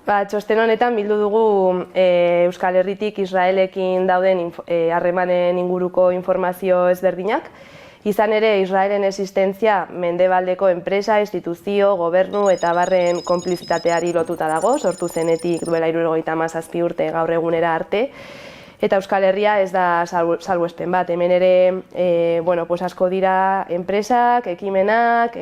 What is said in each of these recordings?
Txosten honetan bildu dugu Euskal Herritik Israelekin dauden harremanen inguruko informazio ezberdinak. Izan ere, Israelen existentzia mendebaldeko enpresa, instituzio, gobernu eta barren konplizitateari lotuta dago, sortu zenetik duela 77 urte gaur egunera arte. Eta Euskal Herria ez da salbuespen bat, hemen ere asko dira enpresak, ekimenak,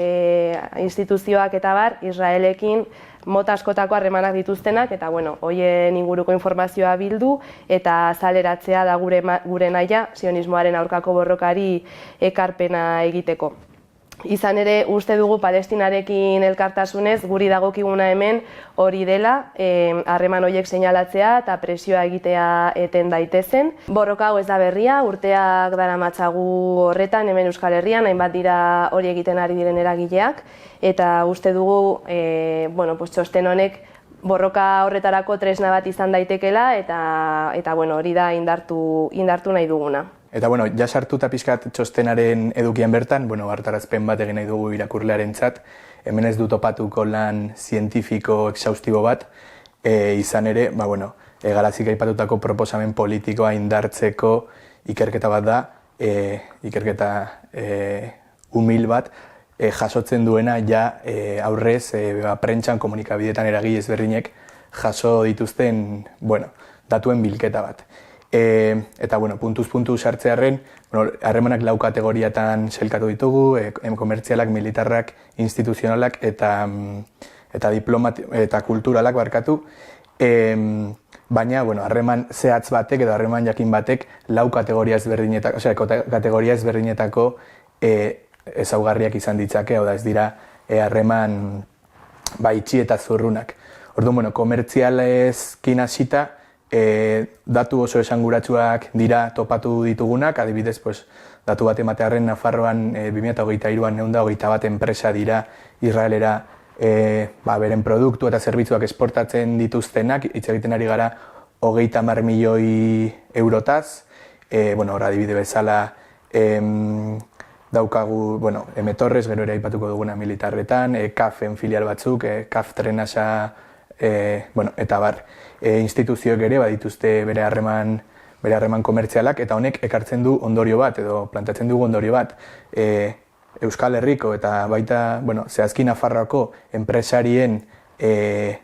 instituzioak eta bar, Israelekin mota askotako harremanak dituztenak, eta hoien inguruko informazioa bildu eta azaleratzea da gure nahia sionismoaren aurkako borrokari ekarpena egiteko. Izan ere, uste dugu Palestinarekin elkartasunez guri dagokiguna hemen hori dela, harreman horiek seinalatzea eta presioa egitea eten daitezen. Borroka hau ez da berria, urteak daramatzagu horretan, hemen Euskal Herrian, hainbat dira hori egiten ari diren eragileak, eta uste dugu txosten honek borroka horretarako tresna bat izan daitekela, eta hori da indartu nahi duguna. Eta ja sartuta pixkat txostenaren edukian bertan, hartarazpen bat egin nahi dugu irakurlearentzat. Hemen ez du topatuko lan zientifiko exhaustibo bat, izan ere, Galazik aipatutako proposamen politikoa indartzeko ikerketa bat da, ikerketa umil bat, jasotzen duena aurrez prentsan komunikabideetan eragile ezberdinek jaso dituzten datuen bilketa bat. Eta puntuz sartzearren, harremanak 4 kategoriatan sailkatu ditugu, komertzialak, militarrak, instituzionalak eta kulturalak barkatu. Baina harreman zehatz batek edo harreman jakin batek 4 kategoria ezberdinetako ezaugarriak izan ditzake, hau da ez dira harreman itxi eta zurrunak. Orduan, komertzialezkin hasita, datu oso esanguratsuak dira topatu ditugunak, adibidez, datu bat ematearren Nafarroan 2023an 121 enpresa dira Israelera beren produktu eta zerbitzuak esportatzen dituztenak, hitz egiten ari gara 30 milioi eurotaz, hor adibide bezala daukagu, Emetorrez, gero ere aipatuko duguna militarretan, CAF-en filial batzuk, CAF Trenasa, eta bar, instituzioek ere badituzte bere harreman komertzialak, eta honek ekartzen du ondorio bat, edo plantatzen dugu ondorio bat. Euskal Herriko eta baita, zehazki Nafarroako enpresarien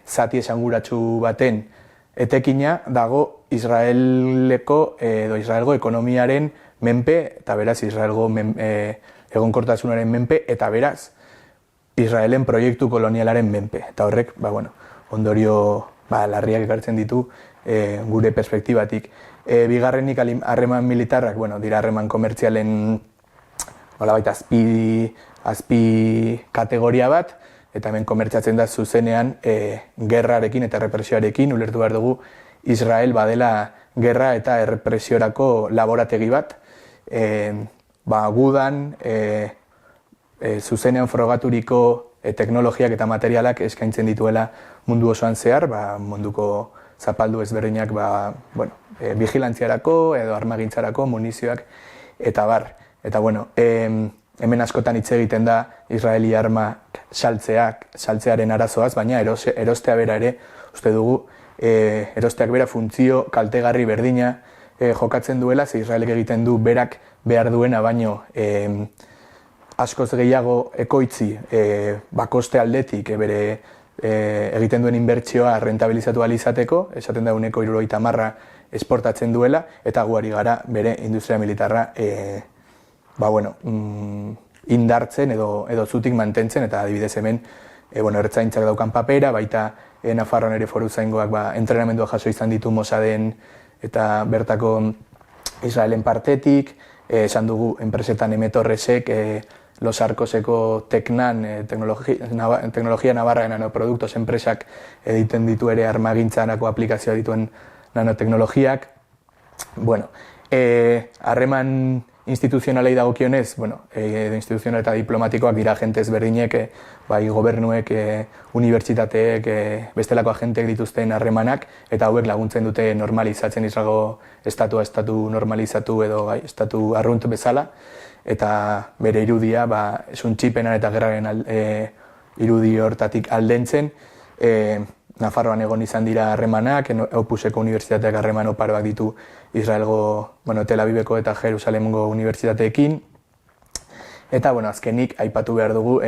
zati esanguratsu baten etekina dago Israelgo ekonomiaren menpe, eta beraz Israelgo egonkortasunaren menpe, eta beraz Israelen proiektu kolonialaren menpe. Eta horrek, ondorio larriak ekartzen ditu gure perspektibatik. Bigarrenik harreman militarrak, dira harreman komertzialen azpi kategoria bat, eta hemen komertziatzen da zuzenean gerrarekin eta errepresioarekin, ulertu behar dugu Israel badela gerra eta errepresiorako laborategi bat. Gudan zuzenean frogaturiko teknologiak eta materialak eskaintzen dituela mundu osoan zehar, munduko zapaldu ezberdinak vigilantziarako edo armagintzarako, munizioak eta bar. Eta hemen askotan hitz egiten da Israeli armak saltzearen arazoaz, baina erostea bera ere, uste dugu, erosteak bera funtzio kaltegarri berdina jokatzen duela, ze Israelek egiten du berak behar duena, baino askoz gehiago ekoitzi koste aldetik bere egiten duen inbertsioa rentabilizatu ahal izateko, esaten da 70% esportatzen duela, eta guari gara bere industria militarra indartzen edo zutik mantentzen, eta adibidez hemen ertzaintzak daukan papera, baita Nafarroan ere foruzaingoak entrenamendua jaso izan ditu Mossaden eta bertako Israelen partetik, esan dugu enpresetan Emetorresek, Los Arcoseko Tecnan, teknologia nabarra nanoproduktos enpresak egiten ditu ere armagintzarako aplikazioa dituen nanoteknologiak. Harreman instituzionalei dagokionez, instituzional eta diplomatikoak dira agente ezberdinek, gobernuek, unibertsitateek, bestelako agenteek dituzten harremanak, eta hauek laguntzen dute normalizatzen Israelgo estatu normalizatu edo estatu arrunt bezala, eta bere irudia suntxipenan eta gerraren irudi hortatik aldentzen, Nafarroan egon izan dira harremanak, Opuseko unibertsitateak harreman oparoak ditu Israelgo, Tel Aviveko eta Jerusalemgo unibertsitateekin. Eta, azkenik, aipatu behar dugu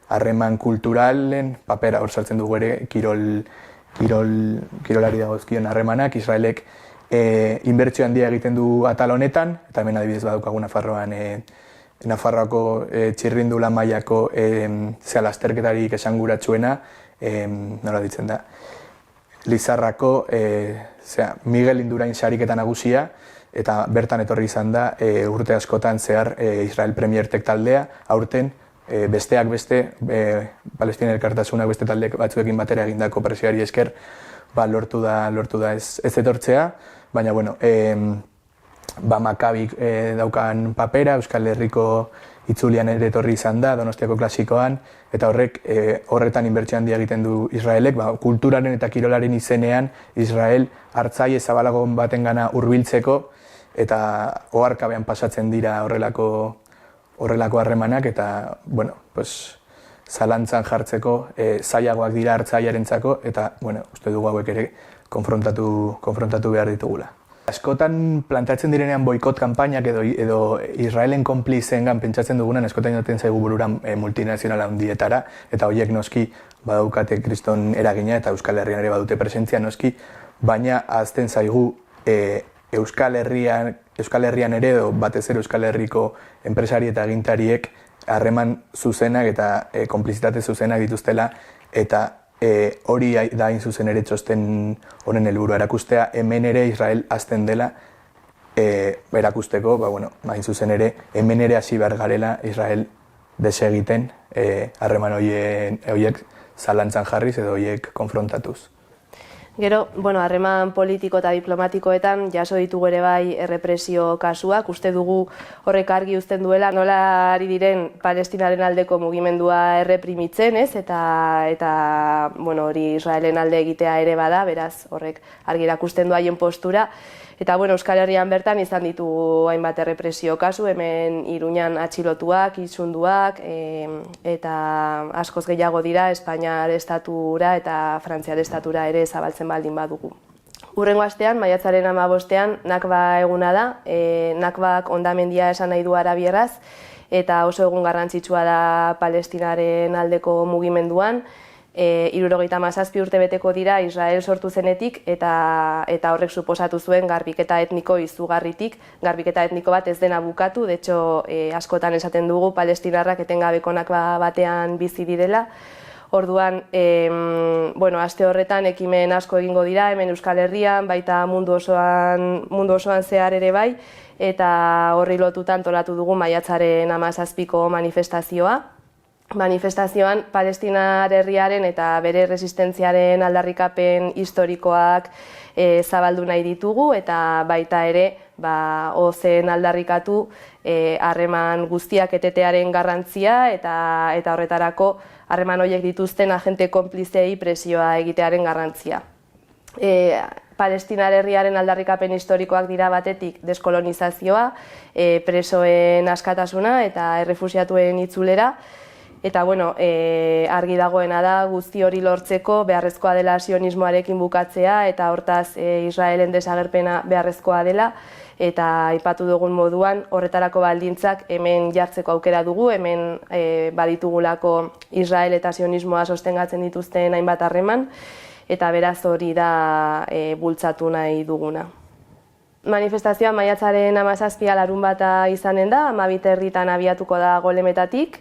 harreman kulturalen papera hor sartzen dugu ere kirolari dagozkion harremanak. Israelek inbertsio handia egiten du atal honetan, eta hemen adibidez badaukagu Nafarroako txirrindula mailako lasterketarik esanguratsuena, nola ditzen da, Lizarrako Miguel Indurain sariketa nagusia, eta bertan etorri izan da urte askotan zehar Israel Premier Tech taldea, aurten besteak beste, Palestina elkartasunak beste talde batzuekin batera egindako presioari esker, lortu da ez etortzea, baina, Makabik daukan papera, Euskal Herriko itzulian ere etorri izan da, Donostiako klasikoan, eta horretan inbertsio handia egiten du Israelek, kulturaren eta kirolaren izenean Israel hartzaile zabalago batengana hurbiltzeko, eta oharkabean pasatzen dira horrelako harremanak, eta, zalantzan jartzeko zailagoak dira hartzailearentzako, eta, uste dugu hauek ere konfrontatu behar ditugula. Askotan plantatzen direnean boikot kanpainak edo Israelen konplizeengan pentsatzen dugunan askotan joaten zaigu bururan multinazionala handietara, eta horiek noski badaukate kriston eragina eta Euskal Herrian ere badute presentzia noski, baina ahazten zaigu Euskal Herrian ere edo batez ere Euskal Herriko enpresari eta agintariek harreman zuzenak eta konplizitate zuzenak dituztela, eta hori da hain zuzen ere txosten honen helburua erakustea, hemen ere Israel hasten dela erakusteko, hain zuzen ere hemen ere hasi behar garela Israel desegiten harreman horiek zalantzan jarriz edo horiek konfrontatuz. Gero, harreman politiko eta diplomatikoetan jaso ditugu ere bai errepresio kasuak, uste dugu horrek argi uzten duela nola ari diren Palestinaren aldeko mugimendua erreprimitzen, ez? Eta hori Israelen alde egitea ere bada, beraz horrek argi erakusten du haien postura. Eta Euskal Herrian bertan izan ditugu hainbat errepresio kasu, hemen Iruñan atxilotuak, isunduak, eta askoz gehiago dira Espainiar estatura eta Frantziar estatura ere zabaltzen baldin badugu. Hurrengo astean, maiatzaren 15ean, Nakba eguna da, Nakbak hondamendia esan nahi du arabieraz, eta oso egun garrantzitsua da Palestinaren aldeko mugimenduan. 77 urte beteko dira Israel sortu zenetik, eta horrek suposatu zuen garbiketa etniko izugarritik, garbiketa etniko bat ez dena bukatu, de hecho askotan esaten dugu palestinarrak etengabeko Nakba batean bizi direla. Orduan, aste horretan ekimen asko egingo dira, hemen Euskal Herrian, baita mundu osoan zehar ere bai, eta horri lotuta antolatu dugu maiatzaren 17ko manifestazioa. Manifestazioan Palestinar herriaren eta bere resistentziaren aldarrikapen historikoak zabaldu nahi ditugu, eta baita ere ozen aldarrikatu harreman guztiak etetearen garrantzia eta horretarako harreman horiek dituzten agente konplizei presioa egitearen garrantzia. Palestinar herriaren aldarrikapen historikoak dira batetik deskolonizazioa, presoen askatasuna eta errefuxiatuen itzulera, eta argi dagoena da guzti hori lortzeko beharrezkoa dela sionismoarekin bukatzea, eta hortaz Israelen desagerpena beharrezkoa dela, eta aipatu dugun moduan horretarako baldintzak hemen jartzeko aukera dugu, hemen baditugulako Israel eta sionismoa sostengatzen dituzten hainbat harreman, eta beraz hori da bultzatu nahi duguna. Manifestazioa maiatzaren 17 larunbata izanen da, 12 herritan abiatuko da Golemetatik,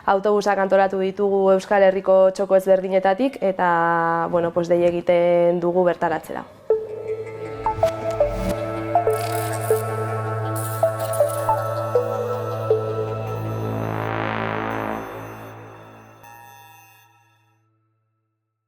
autobusak antolatu ditugu Euskal Herriko txoko ezberdinetatik, eta dei egiten dugu bertaratzera.